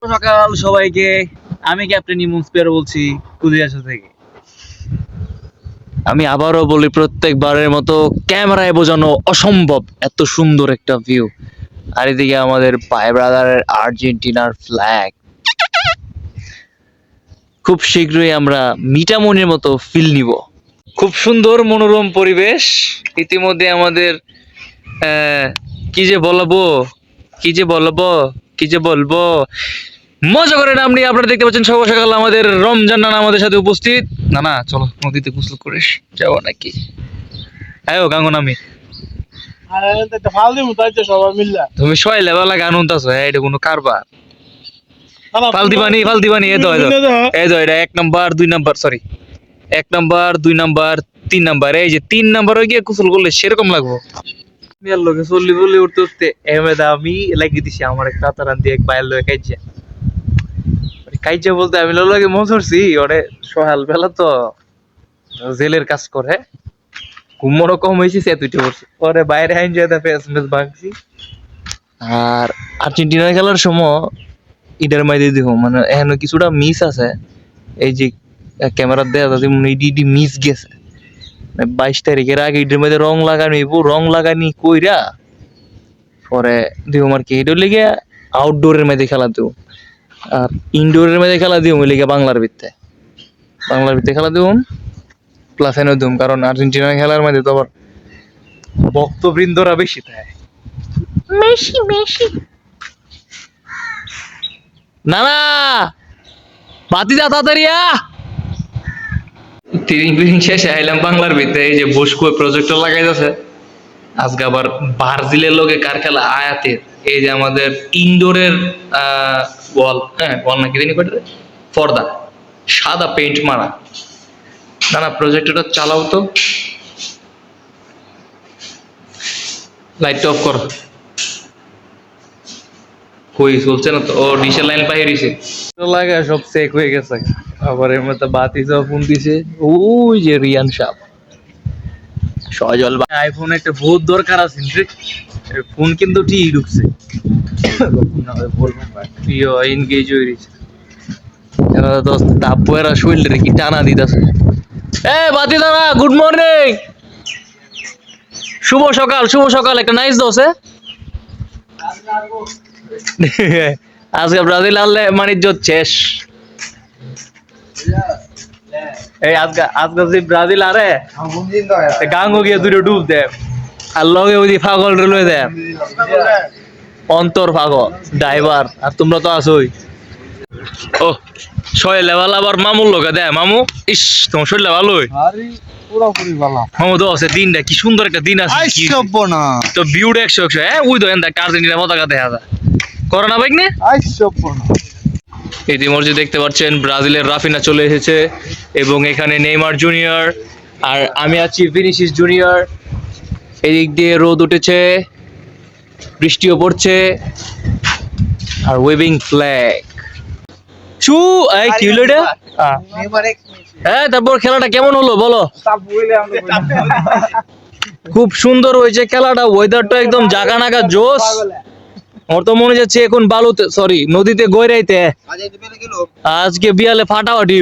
সকাল সবাইকে। আমি ক্যাপ্টেন ইমন স্পেয়ার বলছি কুদিয়াশা থেকে। আমি আবারও বলি, প্রত্যেকবারের মতো ক্যামেরায় বোঝানো অসম্ভব এত সুন্দর একটা ভিউ। আর এদিকে আমাদের ভাই ব্রাদারের আর্জেন্টিনার ফ্ল্যাগ। খুব শীঘ্রই আমরা মিটামনির মতো ফিল নিব। খুব সুন্দর মনোরম পরিবেশ। ইতিমধ্যে আমাদের কি যে বলবো মজা করে নাম নিয়ে আপনারা দেখতে পাচ্ছেন সকাল সকাল আমাদের রমজান নানা আমাদের সাথে উপস্থিত। না চলো নদীতে গোসল করে যাবো নাকি? হ্যাঁ গাঙ্গো নামি তুমি সবাই লেবেলা গান উনতাছো। হ্যাঁ এটা কোনো কারবার? ফালদিবানি এই তো এটা 1 number 2 number, sorry 1 number 2 number 3 number. এই যে 3 নাম্বার হয়ে গিয়ে গোসল করলে সেরকম লাগবো। মেয়ের লোকে চল্লি বললি উঠতে উঠতে এমেদা আমি লাগিয়ে দিছি আমার একটা তারান দিয়ে এক বাইর লোক কাইজা বলতে আমি লোকে মজরছি ওরে। সকাল বেলা তো জেলের কাজ করে, ঘুমোরও কম হয়েছে, সে দুইটা করছে পরে বাইরে আইন যায় ফেস ভাঙছি। আর আর্জেন্টিনা খেলার সময় ইডার মাই দিয়ে দেখো মানে এখন কিছুটা মিস আছে। এই যে ক্যামেরা দেয়া যাচ্ছে ইডি মিস গেছে। 22 তারিখের আগে ইডের মধ্যে রং লাগানি কইরা পরে দিও আর কি এটার লিগে আউটডোরের মধ্যে খেলা দিও, আর ইনডোরের মধ্যে খেলা দিও লিগে বাংলার ভিত্তে খেলা দিও প্লাস এনে দিও। কারণ আর্জেন্টিনা খেলার মধ্যে তো আবার ভক্তবৃন্দরা বেশি থাকে। মেসি না বাতি যা তাড়াতাড়িয়া। তিন শেষে আইলাম বাংলার ভিতরে। এই যে বসকো প্রজেক্টর লাগাইতেছে আজকে আবার ব্রাজিলের লোকে কার খেলা আয়াতের। এই যে আমাদের ইনডোরের বল, হ্যাঁ বল নাকি জানি কয়টা পর্দা সাদা পেইন্ট মারা। না প্রজেক্টরটা চালাও তো, লাইটটা অফ কর। কই চলছে না তো, ও ডিশের লাইন পাই দিছে লাগা সব চেক হয়ে গেছে। আবার এর মধ্যে বাতি সব ফোন দিছে ওই যে রিয়ান সাহেব সজল ভাই। আইফোন একটা বহুত দরকার আছে রে, ফোন কিন্তু ঠিক ঢুকছে বলবো প্রিয় এনগেজ হয়ে গেছে। এরা দোস্ত দাপুয়েরা শরীরে কি টানা দিতেছে। এ বাতি দাদা গুড মর্নিং, শুভ সকাল একটা নাইস দোসে। আজকে ব্রাজিল আনলে মানিজ্য শেষ। এই আজকে যদি ব্রাজিল আরে গাঙ্গো গিয়ে দুটো ডুব দে আর লগে ওই পাগল রেলওয়ে দে অন্তর পাগল ড্রাইভার। আর তোমরা তো আসোই। ও ছয় লেভেল আবার মামুর লোকে দে মামু। ইস তোমার শরীরটা ভালোই মামু তো আছে। দিনটা কি সুন্দর একটা দিন আছে তো ভিউটা 100 হ্যাঁ ওই তো আর্জেন্টিনা পতাকা দেখা যায় করোনা বাইক নে। ইতিমধ্যে দেখতে পাচ্ছেন ব্রাজিলের রাফিনা চলে এসেছে এবং এখানে নেইমার জুনিয়র আর আমি আছি ভিনিসিয়াস জুনিয়র। এদিক দিয়ে রোদ উঠেছে, বৃষ্টিও পড়ছে আর ওয়েভিং ফ্ল্যাগ চু এই কি হলো এটা? হ্যাঁ তারপর খেলাটা কেমন হলো বলো? খুব সুন্দর হয়েছে খেলাটা, ওয়েদারটা একদম জাগা নাগা জোশ। ওর তো মনে যাচ্ছে এখন বালুতে সরি নদীতে গইরাইতে আজকে বিয়ালে ফাটাফাটি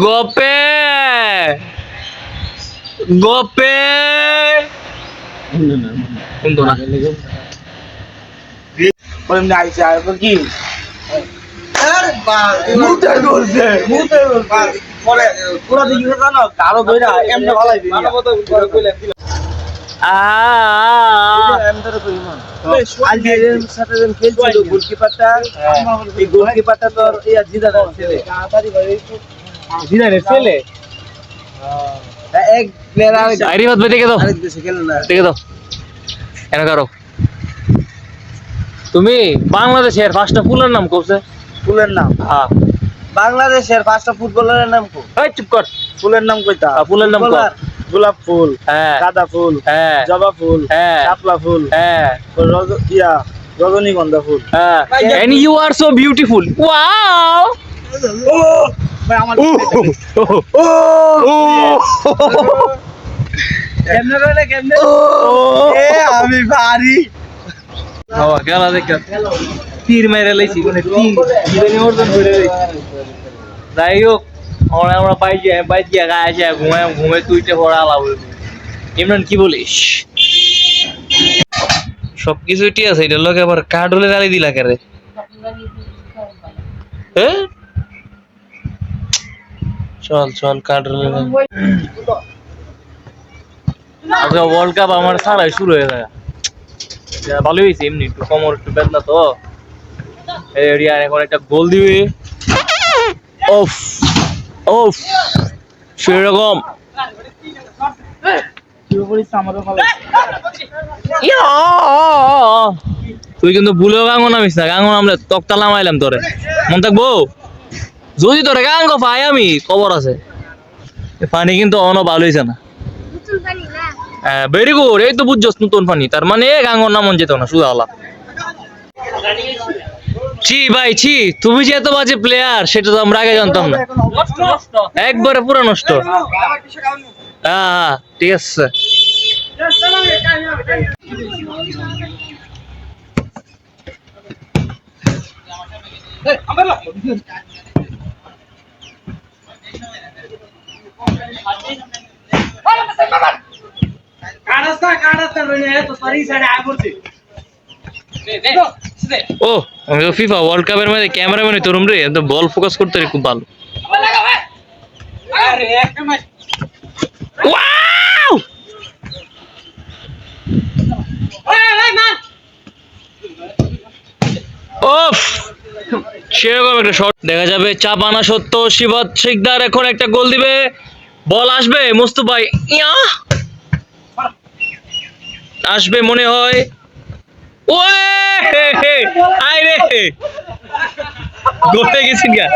গপে গপে তুমি বাংলাদেশের পাঁচটা ফুলের নাম করছে। ফুলের নাম বাংলাদেশের পাঁচটা ফুটবলারের নাম কো। চুপ কর, ফুলের নাম কইতা। ফুলের নাম গোলাপ ফুল, গাঁদা ফুল, জবা ফুল, শাপলা ফুল, রজনীগন্ধা ফুল। And you are so beautiful. Wow! আমি ভারী হাওয়া খেলা দেখা তীর মেরে লাইছি মানে তীর অর্জন করে লাইছি যাই হোক আমরা বাইক গিয়ে গায়ে যায় ঘুমে তুইতে পড়া আলাপ ইমরান কি বলিস সবকিছু ঠিক আছে এটার লোক আবার কার্ডলে গালি দিলা কেরে চল চল কার্ডলে আজকে ওয়ার্ল্ড কাপ আমার ছাড়াই শুরু হয়ে যায় ভালো হয়েছে এমনি একটু কোমর একটু বেদনা তো রিয়ান এখন একটা গোল দিবে ওফ ওফ সেরকম তুই কিন্তু ভুলেও গাঙ্গো নামিস না গাঙ্গো নামলে তক্তা নামাইলাম তোরে মন থাকবো যদি তোরে গাঙ্গো পাই আমি খবর আছে পানি কিন্তু অন ভালো হয়েছে না ভেরি গুড এই তো বুঝছস নতুন পানি তার মানে গাঙ্গোর নামন যেত না সুদা আলা ছি ভাই ছি তুমি যে এত বাজে প্লেয়ার সেটা তো আমরা আগে জানতাম না একবারে পুরো নষ্ট হ্যাঁ ঠিক আছে ও আমি তো ফিফা ওয়ার্ল্ড কাপের মধ্যে ক্যামেরাম্যান তোর রে তো বল ফোকাস করতে খুব ভালো ওয়াও ওফ সেরকম একটা শট দেখা যাবে চাপানা সত্য শিবাত শিকদার এখন একটা গোল দিবে বল আসবে মুস্তফা ইয়া আসবে মনে হয় ওয়ে আই রে গোলে গেছিস গা